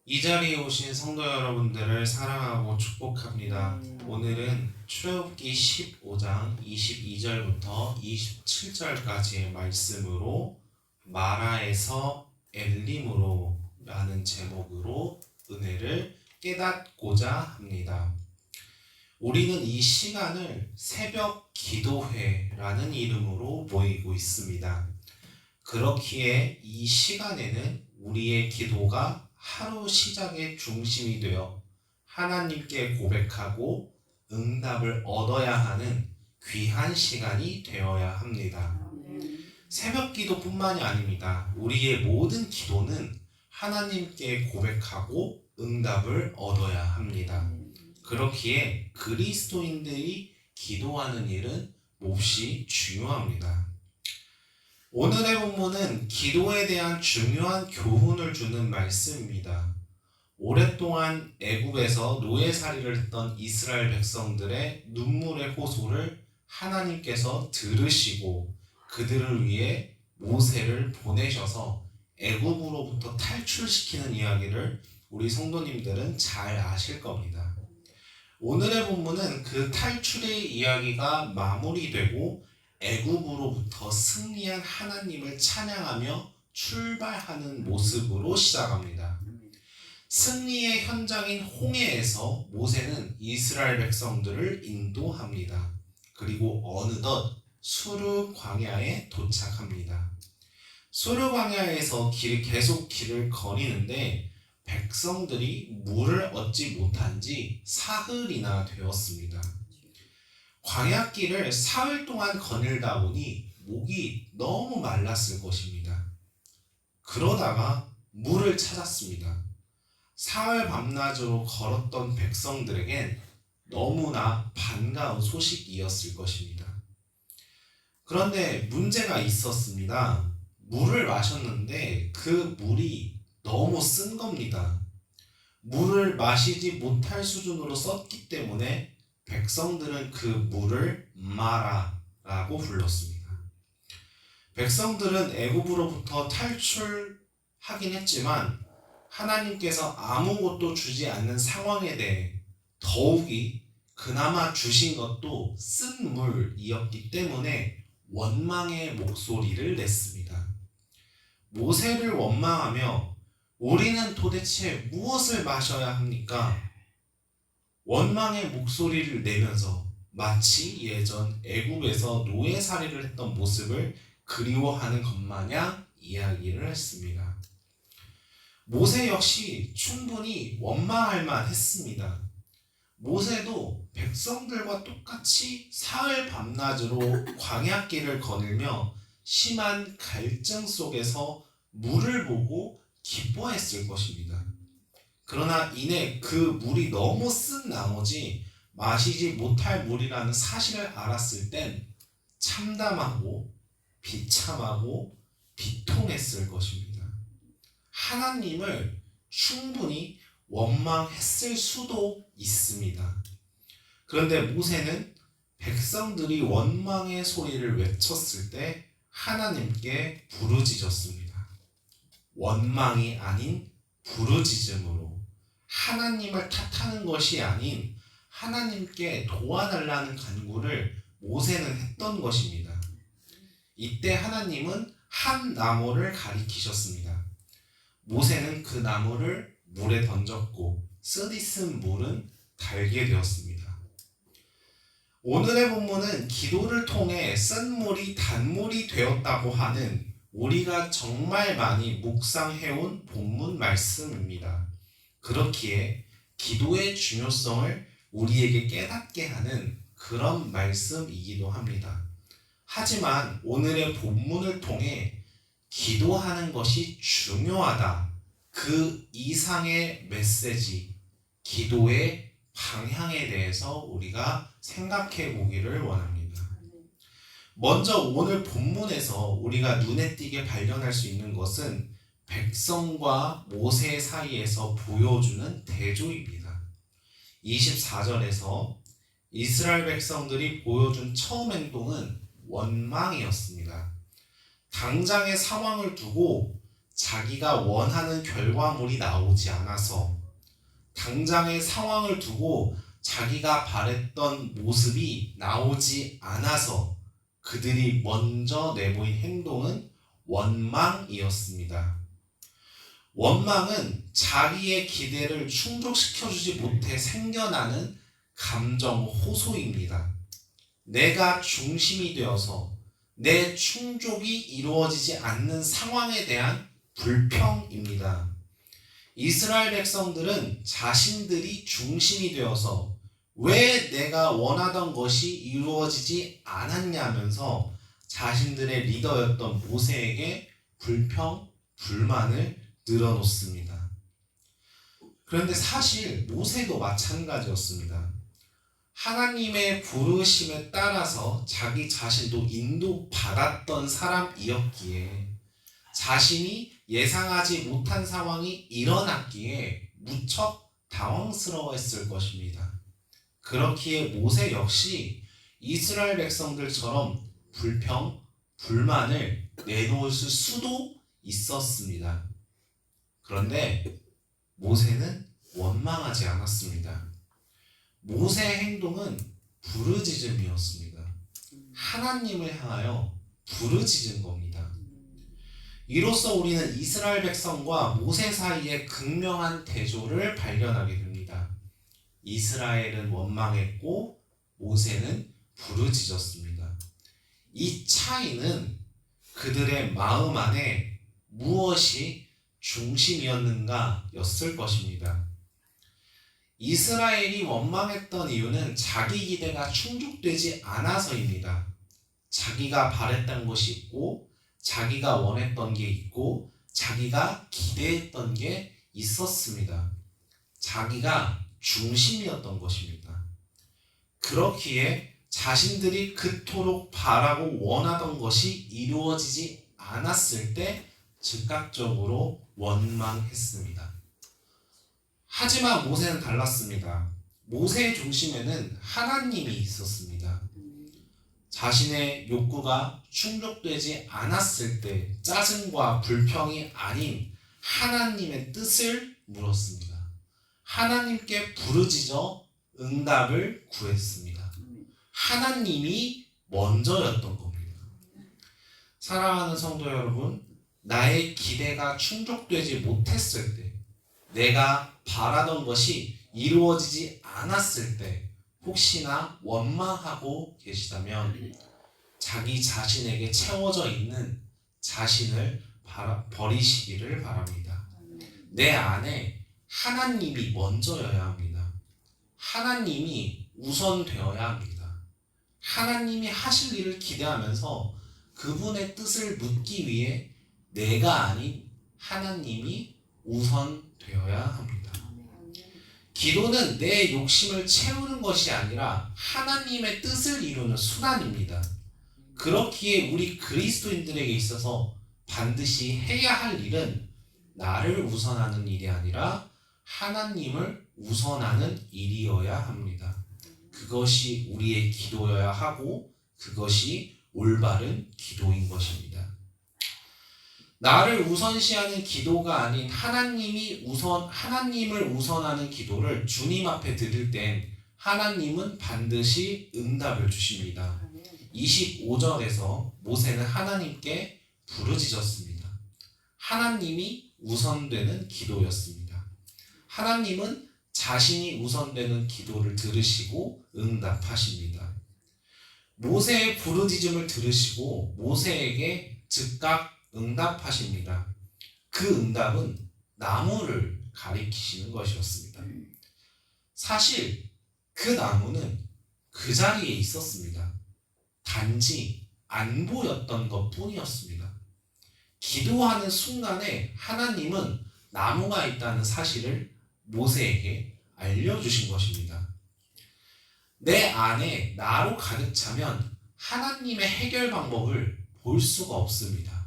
이 자리에 오신 성도 여러분들을 사랑하고 축복합니다. 오늘은 출애굽기 15장 22절부터 27절까지의 말씀으로 마라에서 엘림으로 라는 제목으로 은혜를 깨닫고자 합니다. 우리는 이 시간을 새벽 기도회라는 이름으로 모이고 있습니다. 그렇기에 이 시간에는 우리의 기도가 하루 시작의 중심이 되어 하나님께 고백하고 응답을 얻어야 하는 귀한 시간이 되어야 합니다. 새벽 기도뿐만이 아닙니다. 우리의 모든 기도는 하나님께 고백하고 응답을 얻어야 합니다. 그렇기에 그리스도인들이 기도하는 일은 몹시 중요합니다. 오늘의 본문은 기도에 대한 중요한 교훈을 주는 말씀입니다. 오랫동안 애굽에서 노예살이를 했던 이스라엘 백성들의 눈물의 호소를 하나님께서 들으시고 그들을 위해 모세를 보내셔서 애굽으로부터 탈출시키는 이야기를 우리 성도님들은 잘 아실 겁니다. 오늘의 본문은 그 탈출의 이야기가 마무리되고 애굽으로부터 승리한 하나님을 찬양하며 출발하는 모습으로 시작합니다. 승리의 현장인 홍해에서 모세는 이스라엘 백성들을 인도합니다. 그리고 어느덧 수르 광야에 도착합니다. 수르 광야에서 계속 길을 거니는데 백성들이 물을 얻지 못한 지 사흘이나 되었습니다. 광야길을 사흘 동안 거닐다 보니 목이 너무 말랐을 것입니다. 그러다가 물을 찾았습니다. 사흘 밤낮으로 걸었던 백성들에겐 너무나 반가운 소식이었을 것입니다. 그런데 문제가 있었습니다. 물을 마셨는데 그 물이 너무 쓴 겁니다. 물을 마시지 못할 수준으로 썼기 때문에 백성들은 그 물을 마라라고 불렀습니다. 백성들은 애굽으로부터 탈출하긴 했지만 하나님께서 아무것도 주지 않는 상황에 대해 더욱이 그나마 주신 것도 쓴 물이었기 때문에 원망의 목소리를 냈습니다. 모세를 원망하며 우리는 도대체 무엇을 마셔야 합니까? 원망의 목소리를 내면서 마치 예전 애굽에서 노예살이를 했던 모습을 그리워하는 것 마냥 이야기를 했습니다. 모세 역시 충분히 원망할 만했습니다. 모세도 백성들과 똑같이 사흘 밤낮으로 광야길을 거닐며 심한 갈증 속에서 물을 보고 기뻐했을 것입니다. 그러나 이내 그 물이 너무 쓴 나머지 마시지 못할 물이라는 사실을 알았을 땐 참담하고 비참하고 비통했을 것입니다. 하나님을 충분히 원망했을 수도 있습니다. 그런데 모세는 백성들이 원망의 소리를 외쳤을 때 하나님께 부르짖었습니다. 원망이 아닌 부르짖음으로 하나님을 탓하는 것이 아닌 하나님께 도와달라는 간구를 모세는 했던 것입니다. 이때 하나님은 한 나무를 가리키셨습니다. 모세는 그 나무를 물에 던졌고 쓰디쓴 물은 달게 되었습니다. 오늘의 본문은 기도를 통해 쓴 물이 단물이 되었다고 하는 우리가 정말 많이 묵상해온 본문 말씀입니다. 그렇기에 기도의 중요성을 우리에게 깨닫게 하는 그런 말씀이기도 합니다. 하지만 오늘의 본문을 통해 기도하는 것이 중요하다. 그 이상의 메시지, 기도의 방향에 대해서 우리가 생각해 보기를 원합니다. 먼저 오늘 본문에서 우리가 눈에 띄게 발견할 수 있는 것은 백성과 모세 사이에서 보여주는 대조입니다. 24절에서 이스라엘 백성들이 보여준 처음 행동은 원망이었습니다. 당장의 상황을 두고 자기가 원하는 결과물이 나오지 않아서 당장의 상황을 두고 자기가 바랬던 모습이 나오지 않아서 그들이 먼저 내보인 행동은 원망이었습니다. 원망은 자기의 기대를 충족시켜주지 못해 생겨나는 감정 호소입니다. 내가 중심이 되어서 내 충족이 이루어지지 않는 상황에 대한 불평입니다. 이스라엘 백성들은 자신들이 중심이 되어서 왜 내가 원하던 것이 이루어지지 않았냐면서 자신들의 리더였던 모세에게 불평, 불만을 늘어놓습니다. 그런데 사실 모세도 마찬가지였습니다. 하나님의 부르심에 따라서 자기 자신도 인도받았던 사람이었기에 자신이 예상하지 못한 상황이 일어났기에 무척 당황스러워했을 것입니다. 그렇기에 모세 역시 이스라엘 백성들처럼 불평, 불만을 내놓을 수도 있었습니다. 그런데 모세는 원망하지 않았습니다. 모세의 행동은 부르짖음이었습니다. 하나님을 향하여 부르짖은 겁니다. 이로써 우리는 이스라엘 백성과 모세 사이의 극명한 대조를 발견하게 됩니다. 이스라엘은 원망했고 모세는 부르짖었습니다. 이 차이는 그들의 마음 안에 무엇이 중심이었는가 였을 것입니다. 이스라엘이 원망했던 이유는 자기 기대가 충족되지 않아서입니다. 자기가 바랬던 것이 있고 자기가 원했던 게 있고 자기가 기대했던 게 있었습니다. 자기가 중심이었던 것입니다. 그렇기에 자신들이 그토록 바라고 원하던 것이 이루어지지 않았을 때 즉각적으로 원망했습니다. 하지만 모세는 달랐습니다. 모세의 중심에는 하나님이 있었습니다. 자신의 욕구가 충족되지 않았을 때 짜증과 불평이 아닌 하나님의 뜻을 물었습니다. 하나님께 부르짖어 응답을 구했습니다. 하나님이 먼저였던 겁니다. 사랑하는 성도 여러분, 나의 기대가 충족되지 못했을 때, 내가 바라던 것이 이루어지지 않았을 때 혹시나 원망하고 계시다면 자기 자신에게 채워져 있는 자신을 버리시기를 바랍니다. 내 안에 하나님이 먼저여야 합니다. 하나님이 우선되어야 합니다. 하나님이 하실 일을 기대하면서 그분의 뜻을 묻기 위해 내가 아닌 하나님이 우선되어야 합니다. 기도는 내 욕심을 채우는 것이 아니라 하나님의 뜻을 이루는 수단입니다. 그렇기에 우리 그리스도인들에게 있어서 반드시 해야 할 일은 나를 우선하는 일이 아니라 하나님을 우선하는 일이어야 합니다. 그것이 우리의 기도여야 하고 그것이 올바른 기도인 것입니다. 나를 우선시하는 기도가 아닌 하나님을 우선하는 기도를 주님 앞에 드릴 땐 하나님은 반드시 응답을 주십니다. 25절에서 모세는 하나님께 부르짖었습니다. 하나님이 우선되는 기도였습니다. 하나님은 자신이 우선되는 기도를 들으시고 응답하십니다. 모세의 부르짖음을 들으시고 모세에게 즉각 응답하십니다. 그 응답은 나무를 가리키시는 것이었습니다. 사실 그 나무는 그 자리에 있었습니다. 단지 안 보였던 것 뿐이었습니다. 기도하는 순간에 하나님은 나무가 있다는 사실을 모세에게 알려주신 것입니다. 내 안에 나로 가득 차면 하나님의 해결 방법을 볼 수가 없습니다.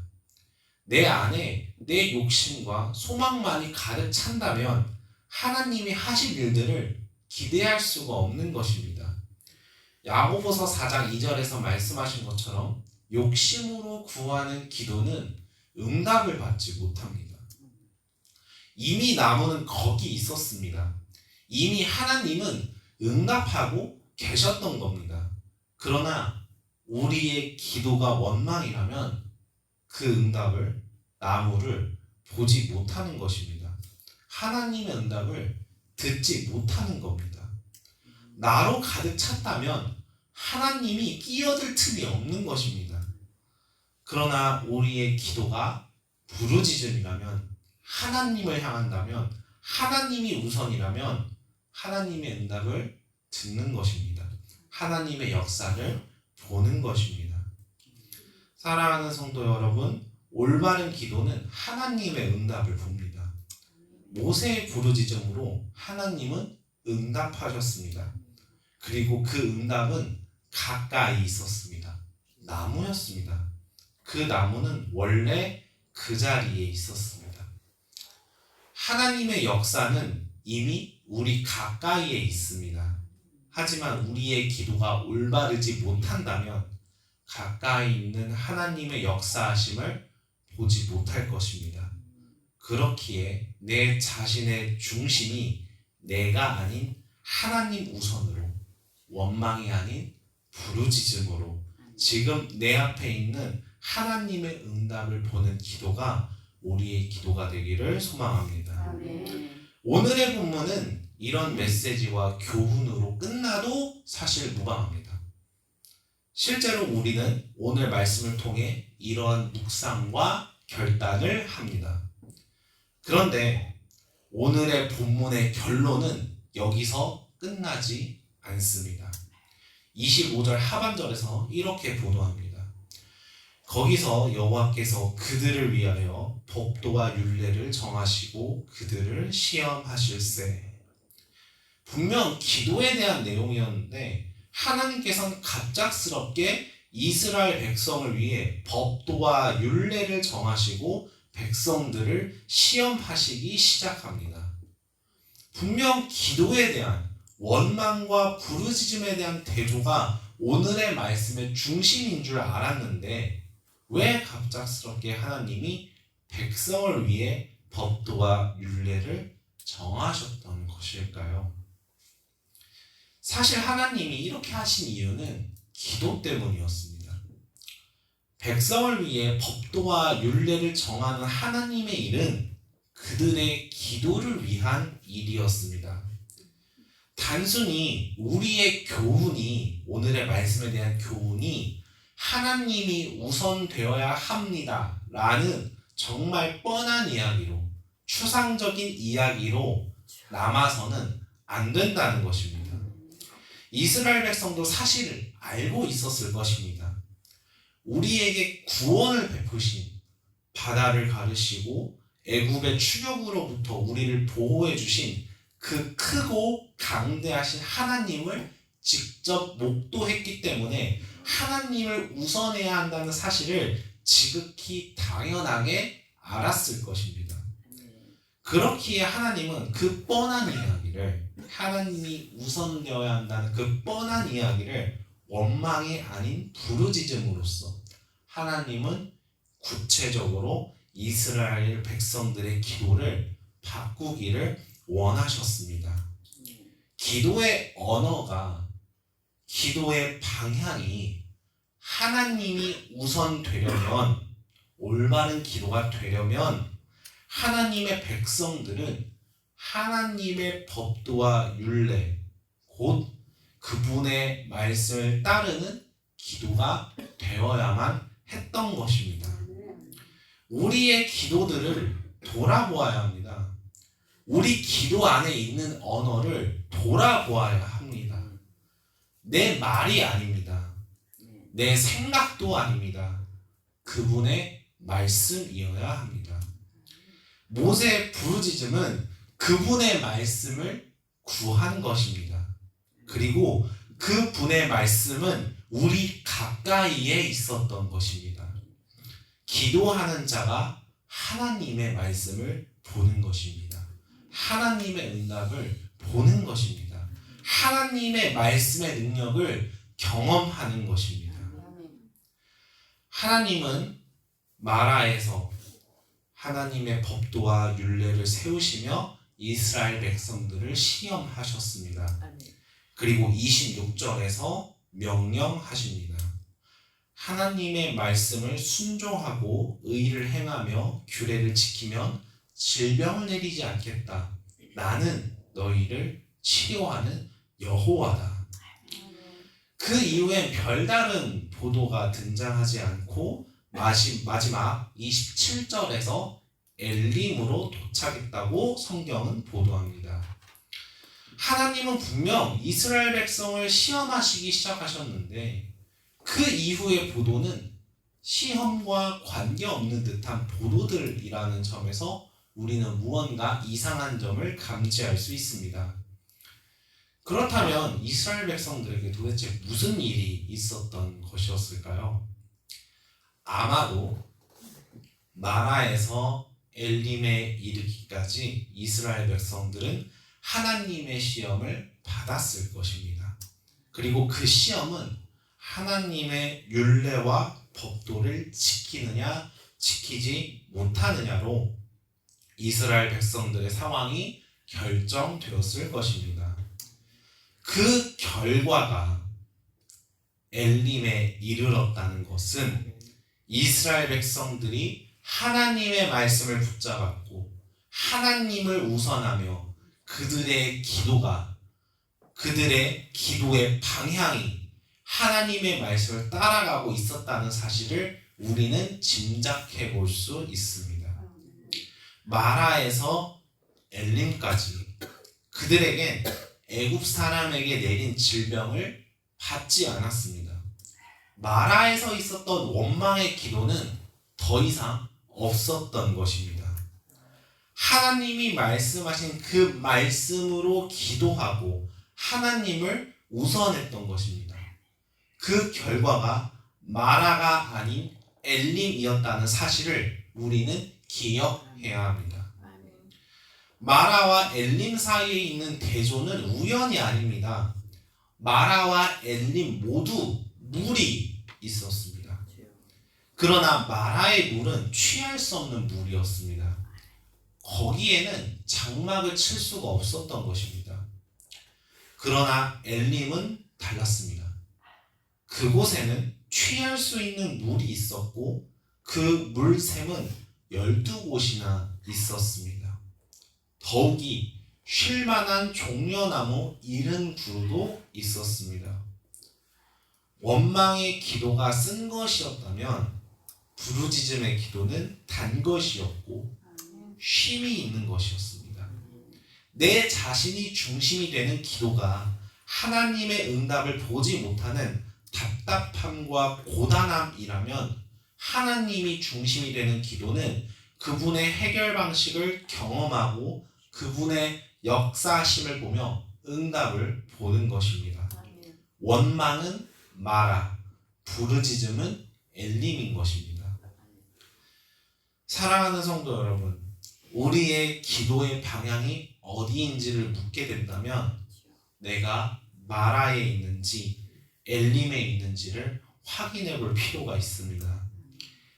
내 안에 내 욕심과 소망만이 가득 찬다면 하나님이 하실 일들을 기대할 수가 없는 것입니다. 야고보서 4장 2절에서 말씀하신 것처럼 욕심으로 구하는 기도는 응답을 받지 못합니다. 이미 나무는 거기 있었습니다. 이미 하나님은 응답하고 계셨던 겁니다. 그러나 우리의 기도가 원망이라면 그 응답을, 나무를 보지 못하는 것입니다. 하나님의 응답을 듣지 못하는 겁니다. 나로 가득 찼다면 하나님이 끼어들 틈이 없는 것입니다. 그러나 우리의 기도가 부르짖음이라면, 하나님을 향한다면, 하나님이 우선이라면 하나님의 응답을 듣는 것입니다. 하나님의 역사를 보는 것입니다. 사랑하는 성도 여러분, 올바른 기도는 하나님의 응답을 봅니다. 모세의 부르짖음으로 하나님은 응답하셨습니다. 그리고 그 응답은 가까이 있었습니다. 나무였습니다. 그 나무는 원래 그 자리에 있었습니다. 하나님의 역사는 이미 우리 가까이에 있습니다. 하지만 우리의 기도가 올바르지 못한다면 가까이 있는 하나님의 역사하심을 보지 못할 것입니다. 그렇기에 내 자신의 중심이 내가 아닌 하나님 우선으로, 원망이 아닌 부르짖음으로 지금 내 앞에 있는 하나님의 응답을 보는 기도가 우리의 기도가 되기를 소망합니다. 오늘의 본문은 이런 메시지와 교훈으로 끝나도 사실 무방합니다. 실제로 우리는 오늘 말씀을 통해 이러한 묵상과 결단을 합니다. 그런데 오늘의 본문의 결론은 여기서 끝나지 않습니다. 25절 하반절에서 이렇게 보도합니다. 거기서 여호와께서 그들을 위하여 법도와 율례를 정하시고 그들을 시험하실세. 분명 기도에 대한 내용이었는데 하나님께서는 갑작스럽게 이스라엘 백성을 위해 법도와 율례를 정하시고 백성들을 시험하시기 시작합니다. 분명 기도에 대한 원망과 부르짖음에 대한 대조가 오늘의 말씀의 중심인 줄 알았는데 왜 갑작스럽게 하나님이 백성을 위해 법도와 율례를 정하셨던 것일까요? 사실 하나님이 이렇게 하신 이유는 기도 때문이었습니다. 백성을 위해 법도와 율례를 정하는 하나님의 일은 그들의 기도를 위한 일이었습니다. 단순히 우리의 교훈이, 오늘의 말씀에 대한 교훈이 하나님이 우선되어야 합니다 라는 정말 뻔한 이야기로, 추상적인 이야기로 남아서는 안 된다는 것입니다. 이스라엘 백성도 사실을 알고 있었을 것입니다. 우리에게 구원을 베푸신, 바다를 가르시고 애굽의 추격으로부터 우리를 보호해 주신 그 크고 강대하신 하나님을 직접 목도했기 때문에 하나님을 우선해야 한다는 사실을 지극히 당연하게 알았을 것입니다. 그렇기에 하나님은 그 뻔한 이야기를, 하나님이 우선되어야 한다는 그 뻔한 이야기를 원망이 아닌 부르짖음으로써 하나님은 구체적으로 이스라엘 백성들의 기도를 바꾸기를 원하셨습니다. 기도의 언어가, 기도의 방향이 하나님이 우선되려면, 올바른 기도가 되려면 하나님의 백성들은 하나님의 법도와 율례, 곧 그분의 말씀을 따르는 기도가 되어야만 했던 것입니다. 우리의 기도들을 돌아보아야 합니다. 우리 기도 안에 있는 언어를 돌아보아야 합니다. 내 말이 아닙니다. 내 생각도 아닙니다. 그분의 말씀이어야 합니다. 모세의 부르짖음은 그분의 말씀을 구한 것입니다. 그리고 그분의 말씀은 우리 가까이에 있었던 것입니다. 기도하는 자가 하나님의 말씀을 보는 것입니다. 하나님의 응답을 보는 것입니다. 하나님의 말씀의 능력을 경험하는 것입니다. 하나님은 마라에서 하나님의 법도와 율례를 세우시며 이스라엘 백성들을 시험하셨습니다. 그리고 26절에서 명령하십니다. 하나님의 말씀을 순종하고 의를 행하며 규례를 지키면 질병을 내리지 않겠다. 나는 너희를 치료하는 여호와다. 그 이후엔 별다른 보도가 등장하지 않고 마지막 27절에서 엘림으로 도착했다고 성경은 보도합니다. 하나님은 분명 이스라엘 백성을 시험하시기 시작하셨는데 그 이후의 보도는 시험과 관계없는 듯한 보도들이라는 점에서 우리는 무언가 이상한 점을 감지할 수 있습니다. 그렇다면 이스라엘 백성들에게 도대체 무슨 일이 있었던 것이었을까요? 아마도 마라에서 엘림에 이르기까지 이스라엘 백성들은 하나님의 시험을 받았을 것입니다. 그리고 그 시험은 하나님의 율례와 법도를 지키느냐 지키지 못하느냐로 이스라엘 백성들의 상황이 결정되었을 것입니다. 그 결과가 엘림에 이르렀다는 것은 이스라엘 백성들이 하나님의 말씀을 붙잡았고 하나님을 우선하며 그들의 기도의 방향이 하나님의 말씀을 따라가고 있었다는 사실을 우리는 짐작해 볼 수 있습니다. 마라에서 엘림까지 그들에겐 애굽 사람에게 내린 질병을 받지 않았습니다. 마라에서 있었던 원망의 기도는 더 이상 없었던 것입니다. 하나님이 말씀하신 그 말씀으로 기도하고 하나님을 우선했던 것입니다. 그 결과가 마라가 아닌 엘림이었다는 사실을 우리는 기억해야 합니다. 마라와 엘림 사이에 있는 대조는 우연이 아닙니다. 마라와 엘림 모두 물이 있었습니다. 그러나 마라의 물은 취할 수 없는 물이었습니다. 거기에는 장막을 칠 수가 없었던 것입니다. 그러나 엘림은 달랐습니다. 그곳에는 취할 수 있는 물이 있었고 그 물샘은 12곳이나 있었습니다. 더욱이 쉴만한 종려나무 70그루도 있었습니다. 원망의 기도가 쓴 것이었다면 부르짖음의 기도는 단 것이었고 쉼이 있는 것이었습니다. 내 자신이 중심이 되는 기도가 하나님의 응답을 보지 못하는 답답함과 고단함이라면 하나님이 중심이 되는 기도는 그분의 해결 방식을 경험하고 그분의 역사심을 보며 응답을 보는 것입니다. 원망은 마라, 부르짖음은 엘림인 것입니다. 사랑하는 성도 여러분, 우리의 기도의 방향이 어디인지를 묻게 된다면 내가 마라에 있는지 엘림에 있는지를 확인해 볼 필요가 있습니다.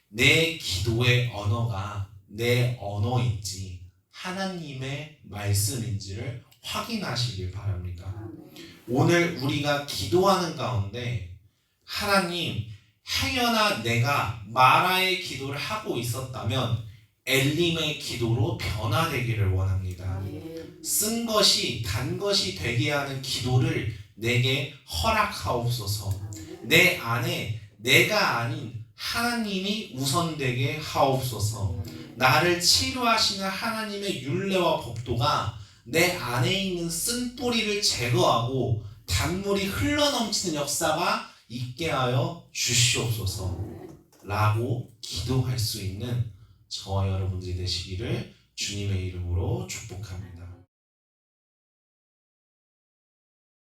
내 기도의 언어가 내 언어인지 하나님의 말씀인지를 확인하시길 바랍니다. 오늘 우리가 기도하는 가운데 하나님, 행여나 내가 마라의 기도를 하고 있었다면 엘림의 기도로 변화되기를 원합니다. 쓴 것이 단 것이 되게 하는 기도를 내게 허락하옵소서. 내 안에 내가 아닌 하나님이 우선되게 하옵소서. 나를 치료하시는 하나님의 율례와 법도가 내 안에 있는 쓴뿌리를 제거하고 단물이 흘러넘치는 역사가 있게 하여 주시옵소서 라고 기도할 수 있는 저와 여러분들이 되시기를 주님의 이름으로 축복합니다.